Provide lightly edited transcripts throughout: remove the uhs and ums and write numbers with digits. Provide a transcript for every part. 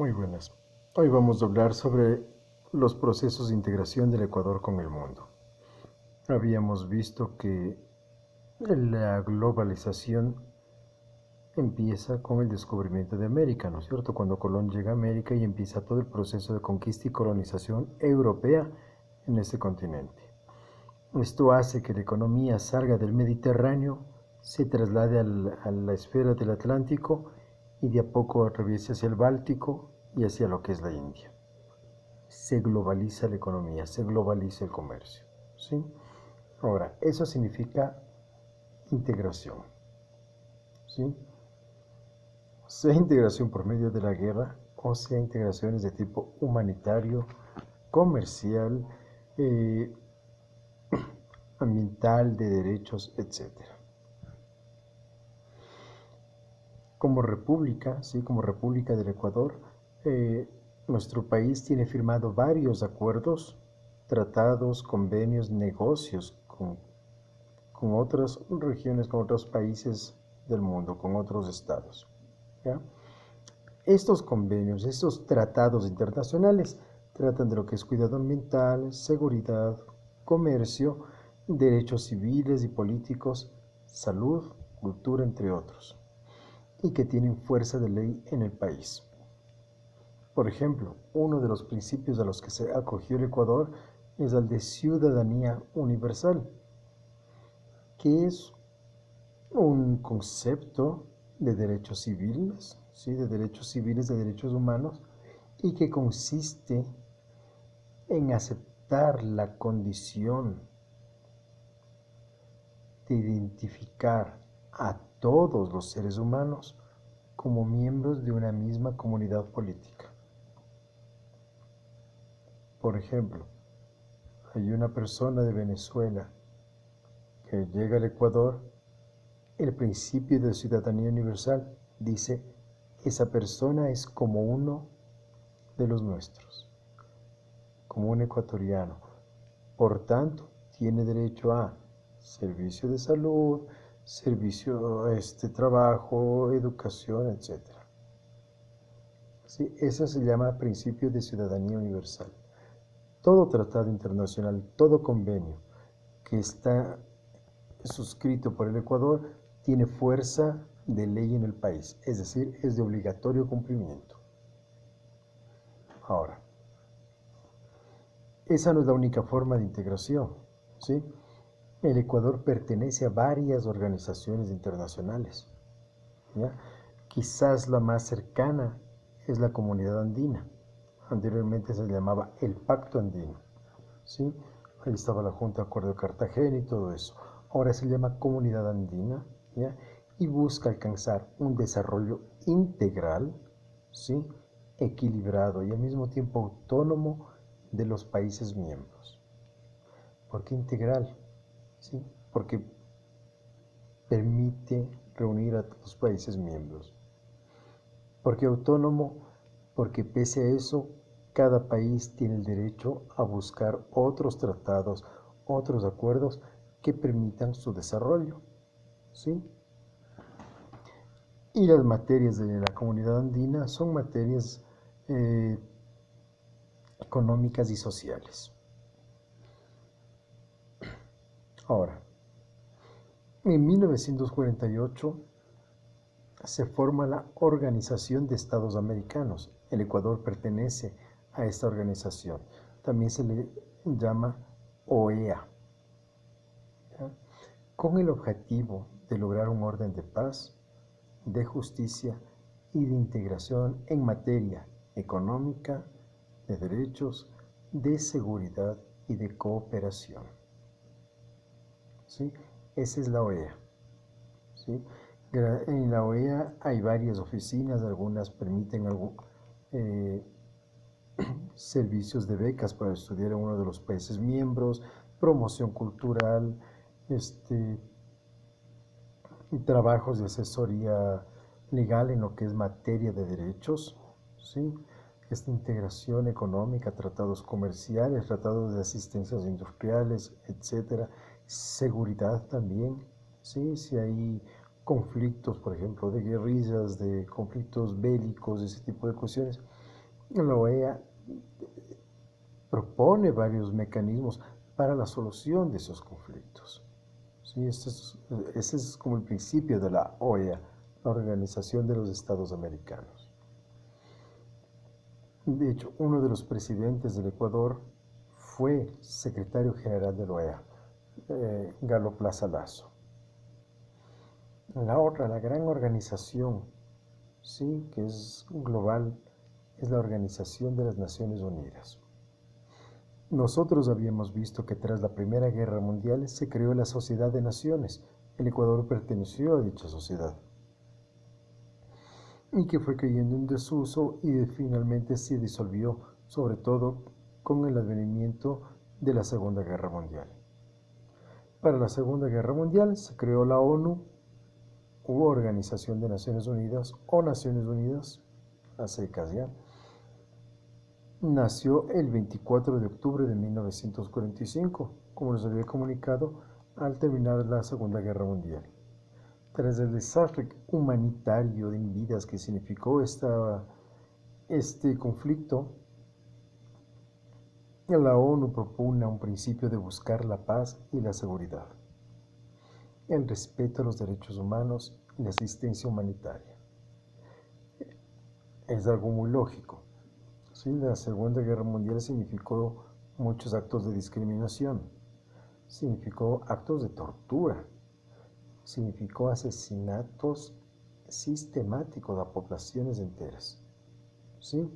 Muy buenas. Hoy vamos a hablar sobre los procesos de integración del Ecuador con el mundo. Habíamos visto que la globalización empieza con el descubrimiento de América, ¿no es cierto? Cuando Colón llega a América y empieza todo el proceso de conquista y colonización europea en este continente. Esto hace que la economía salga del Mediterráneo, se traslade a la esfera del Atlántico y de a poco atraviese hacia el Báltico y hacia lo que es la India. Se globaliza la economía, se globaliza el comercio, ¿sí? Ahora, eso significa integración, ¿sí? Sea integración por medio de la guerra o sea integraciones de tipo humanitario, comercial, eh, ambiental, de derechos, etcétera. Como república, ¿sí? Como República del Ecuador, nuestro país tiene firmado varios acuerdos, tratados, convenios, negocios con otras regiones, con otros países del mundo, con otros estados. ¿Ya? Estos convenios, estos tratados internacionales tratan de lo que es cuidado ambiental, seguridad, comercio, derechos civiles y políticos, salud, cultura, entre otros, y que tienen fuerza de ley en el país. Por ejemplo, uno de los principios a los que se acogió el Ecuador es el de ciudadanía universal, que es un concepto de derechos civiles, ¿sí? De derechos civiles, de derechos humanos, y que consiste en aceptar la condición de identificar a todos los seres humanos como miembros de una misma comunidad política. Por ejemplo, hay una persona de Venezuela que llega al Ecuador. El principio de ciudadanía universal dice, esa persona es como uno de los nuestros, como un ecuatoriano. Por tanto, tiene derecho a servicio de salud, servicio, trabajo, educación, etc. ¿Sí? Eso se llama principio de ciudadanía universal. Todo tratado internacional, todo convenio que está suscrito por el Ecuador tiene fuerza de ley en el país, es decir, es de obligatorio cumplimiento. Ahora, esa no es la única forma de integración, ¿sí? El Ecuador pertenece a varias organizaciones internacionales, ¿ya? Quizás la más cercana es la Comunidad Andina. Anteriormente se llamaba el Pacto Andino, ¿sí? Ahí estaba la Junta de Acuerdo de Cartagena y todo eso. Ahora se llama Comunidad Andina, ¿ya? Y busca alcanzar un desarrollo integral, ¿sí? Equilibrado y al mismo tiempo autónomo de los países miembros. ¿Por qué integral? ¿Sí? Porque permite reunir a los países miembros. ¿Por qué autónomo? Porque pese a eso, cada país tiene el derecho a buscar otros tratados, otros acuerdos que permitan su desarrollo, ¿sí? Y las materias de la comunidad andina son materias económicas y sociales. Ahora, en 1948 se forma la Organización de Estados Americanos. El Ecuador pertenece a esta organización. También se le llama OEA, ¿ya? Con el objetivo de lograr un orden de paz, de justicia y de integración en materia económica, de derechos, de seguridad y de cooperación. ¿Sí? Esa es la OEA. ¿Sí? En la OEA hay varias oficinas, algunas permiten eh, servicios de becas para estudiar en uno de los países miembros, promoción cultural, trabajos de asesoría legal en lo que es materia de derechos, ¿sí? Esta integración económica, tratados comerciales, tratados de asistencias industriales, etcétera, seguridad también, ¿sí? Si hay conflictos, por ejemplo, de guerrillas, de conflictos bélicos, ese tipo de cuestiones, La OEA propone varios mecanismos para la solución de esos conflictos. Sí, ese es como el principio de la OEA, la Organización de los Estados Americanos. De hecho, uno de los presidentes del Ecuador fue secretario general de la OEA, Galo Plaza Lazo. La otra, la gran organización, sí, que es global, es la Organización de las Naciones Unidas. Nosotros habíamos visto que tras la Primera Guerra Mundial se creó la Sociedad de Naciones. El Ecuador perteneció a dicha sociedad y que fue cayendo en desuso y finalmente se disolvió, sobre todo con el advenimiento de la Segunda Guerra Mundial. Para la Segunda Guerra Mundial se creó la ONU, u Organización de Naciones Unidas, o Naciones Unidas, a secas ya. Nació el 24 de octubre de 1945, como les había comunicado, al terminar la Segunda Guerra Mundial. Tras el desastre humanitario en vidas que significó este conflicto, la ONU propone un principio de buscar la paz y la seguridad, el respeto a los derechos humanos y la asistencia humanitaria. Es algo muy lógico. Sí, la Segunda Guerra Mundial significó muchos actos de discriminación, significó actos de tortura, significó asesinatos sistemáticos a poblaciones enteras. ¿Sí?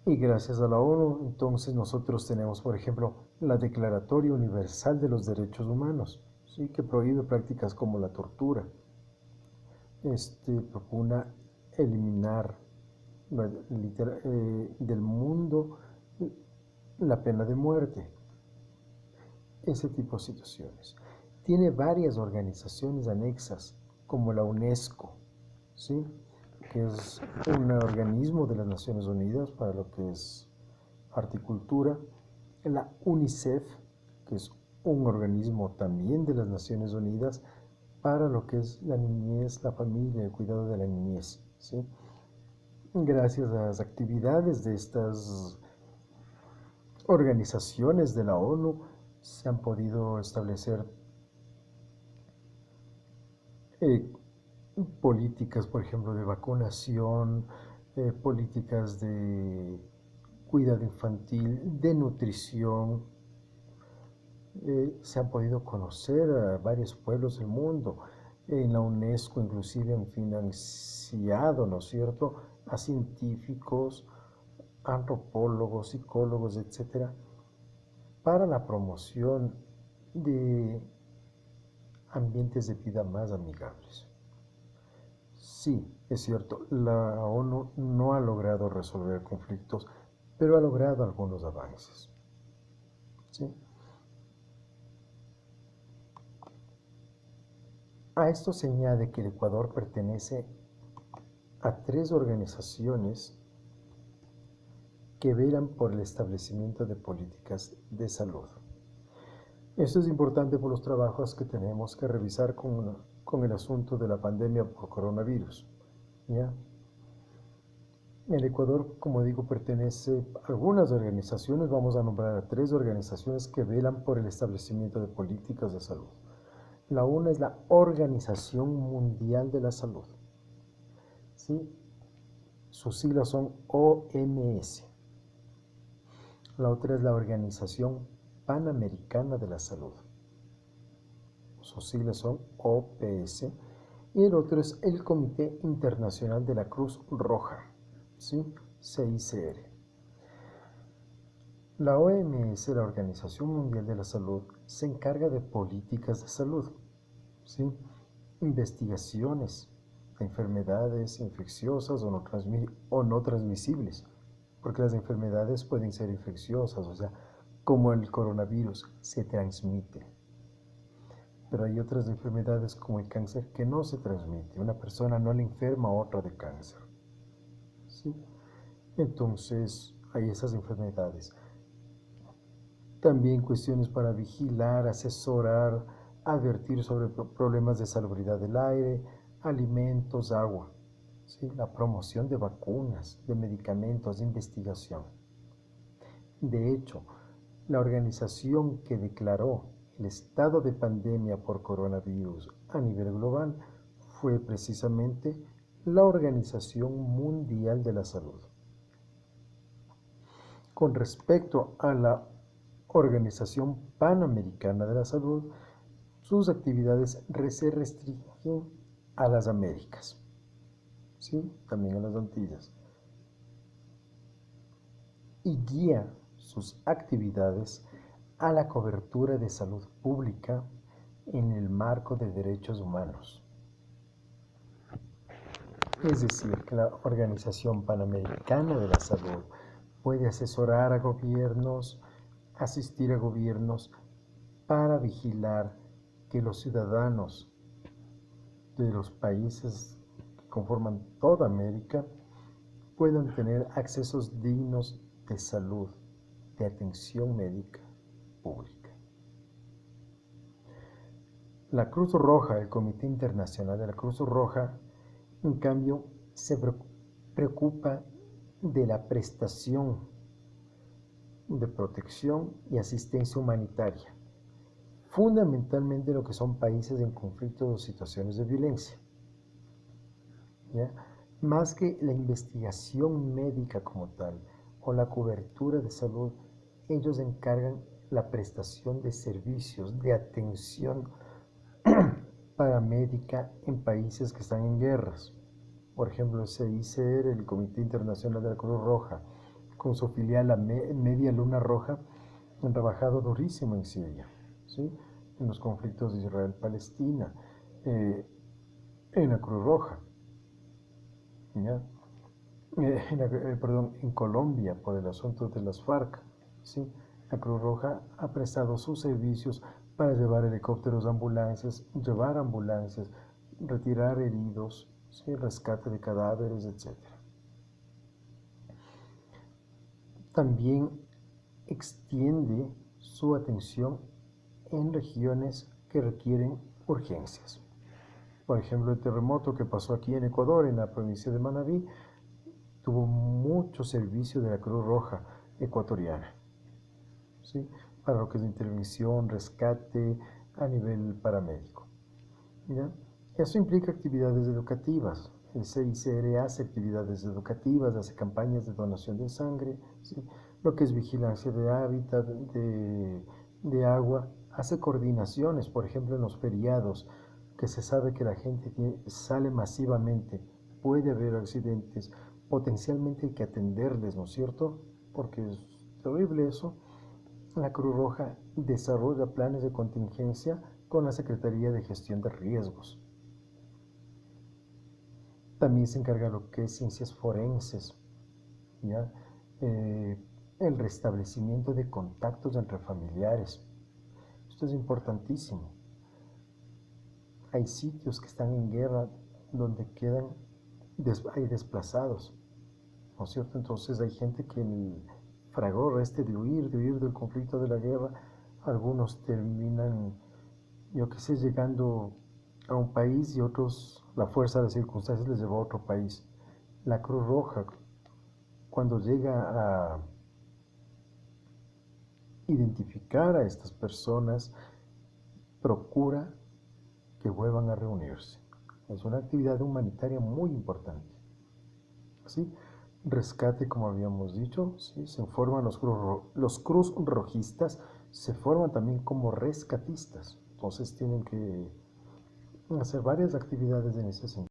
Y gracias a la ONU, entonces nosotros tenemos, por ejemplo, la Declaratoria Universal de los Derechos Humanos, ¿sí? Que prohíbe prácticas como la tortura. Propone eliminar del mundo la pena de muerte. Ese tipo de situaciones. Tiene varias organizaciones anexas, como la UNESCO, ¿sí? Que es un organismo de las Naciones Unidas para lo que es horticultura, la UNICEF, que es un organismo también de las Naciones Unidas para lo que es la niñez, la familia, el cuidado de la niñez, ¿sí? Gracias a las actividades de estas organizaciones de la ONU se han podido establecer políticas, por ejemplo, de vacunación, políticas de cuidado infantil, de nutrición. Se han podido conocer a varios pueblos del mundo. En la UNESCO inclusive han financiado, ¿no es cierto?, a científicos, antropólogos, psicólogos, etcétera, para la promoción de ambientes de vida más amigables. Sí, es cierto, la ONU no ha logrado resolver conflictos, pero ha logrado algunos avances. ¿Sí? A esto se añade que el Ecuador pertenece a 3 organizaciones que velan por el establecimiento de políticas de salud. Esto es importante por los trabajos que tenemos que revisar con el asunto de la pandemia por coronavirus. ¿Ya? El Ecuador, como digo, pertenece a algunas organizaciones, vamos a nombrar a 3 organizaciones que velan por el establecimiento de políticas de salud. La una es la Organización Mundial de la Salud. ¿Sí? Sus siglas son OMS. La otra es la Organización Panamericana de la Salud. Sus siglas son OPS. Y el otro es el Comité Internacional de la Cruz Roja, ¿sí? CICR. La OMS, la Organización Mundial de la Salud, se encarga de políticas de salud, ¿sí? Investigaciones de enfermedades infecciosas o no transmisibles, porque las enfermedades pueden ser infecciosas, o sea, como el coronavirus, se transmite. Pero hay otras enfermedades como el cáncer que no se transmite. Una persona no le enferma a otra de cáncer. ¿Sí? Entonces, hay esas enfermedades. También cuestiones para vigilar, asesorar, advertir sobre problemas de salubridad del aire, alimentos, agua. ¿sí? La promoción de vacunas, de medicamentos, de investigación. De hecho, la organización que declaró el estado de pandemia por coronavirus a nivel global fue precisamente la Organización Mundial de la Salud. Con respecto a la Organización Panamericana de la Salud, sus actividades se restringen a las Américas, ¿sí? También a las Antillas, y guía sus actividades a la cobertura de salud pública en el marco de derechos humanos. Es decir, que la Organización Panamericana de la Salud puede asesorar a gobiernos, asistir a gobiernos para vigilar que los ciudadanos de los países que conforman toda América puedan tener accesos dignos de salud, de atención médica pública. La Cruz Roja, el Comité Internacional de la Cruz Roja, en cambio, se preocupa de la prestación de protección y asistencia humanitaria, fundamentalmente lo que son países en conflicto o situaciones de violencia. ¿Ya? Más que la investigación médica como tal o la cobertura de salud, ellos encargan la prestación de servicios de atención paramédica en países que están en guerras. Por ejemplo, el CICR, el Comité Internacional de la Cruz Roja, con su filial la Media Luna Roja, han trabajado durísimo en Siria, ¿sí? En los conflictos de Israel-Palestina, en la Cruz Roja, ¿ya? En Colombia, por el asunto de las FARC, ¿sí? La Cruz Roja ha prestado sus servicios para llevar helicópteros, llevar ambulancias, retirar heridos, ¿sí? Rescate de cadáveres, etc. También extiende su atención en regiones que requieren urgencias. Por ejemplo, el terremoto que pasó aquí en Ecuador, en la provincia de Manabí, tuvo mucho servicio de la Cruz Roja ecuatoriana, ¿sí? Para lo que es intervención, rescate a nivel paramédico, ¿ya? Eso implica actividades educativas. El CICR hace actividades educativas, hace campañas de donación de sangre, ¿sí? Lo que es vigilancia de hábitat, de agua, hace coordinaciones, por ejemplo, en los feriados, que se sabe que la gente sale masivamente, puede haber accidentes, potencialmente hay que atenderles, ¿no es cierto? Porque es terrible eso. La Cruz Roja desarrolla planes de contingencia con la Secretaría de Gestión de Riesgos. También se encarga de lo que es ciencias forenses, ¿ya? El restablecimiento de contactos entre familiares. Esto es importantísimo. Hay sitios que están en guerra donde hay desplazados, ¿no es cierto? Entonces hay gente que en el fragor de huir del conflicto de la guerra, algunos terminan, yo qué sé, llegando a un país y otros, la fuerza de las circunstancias les llevó a otro país. La Cruz Roja, cuando llega a identificar a estas personas, procura que vuelvan a reunirse. Es una actividad humanitaria muy importante. ¿Sí? Rescate, como habíamos dicho, ¿sí? Se forman los Cruz Rojistas, se forman también como rescatistas. Entonces tienen que hacer varias actividades en ese sentido.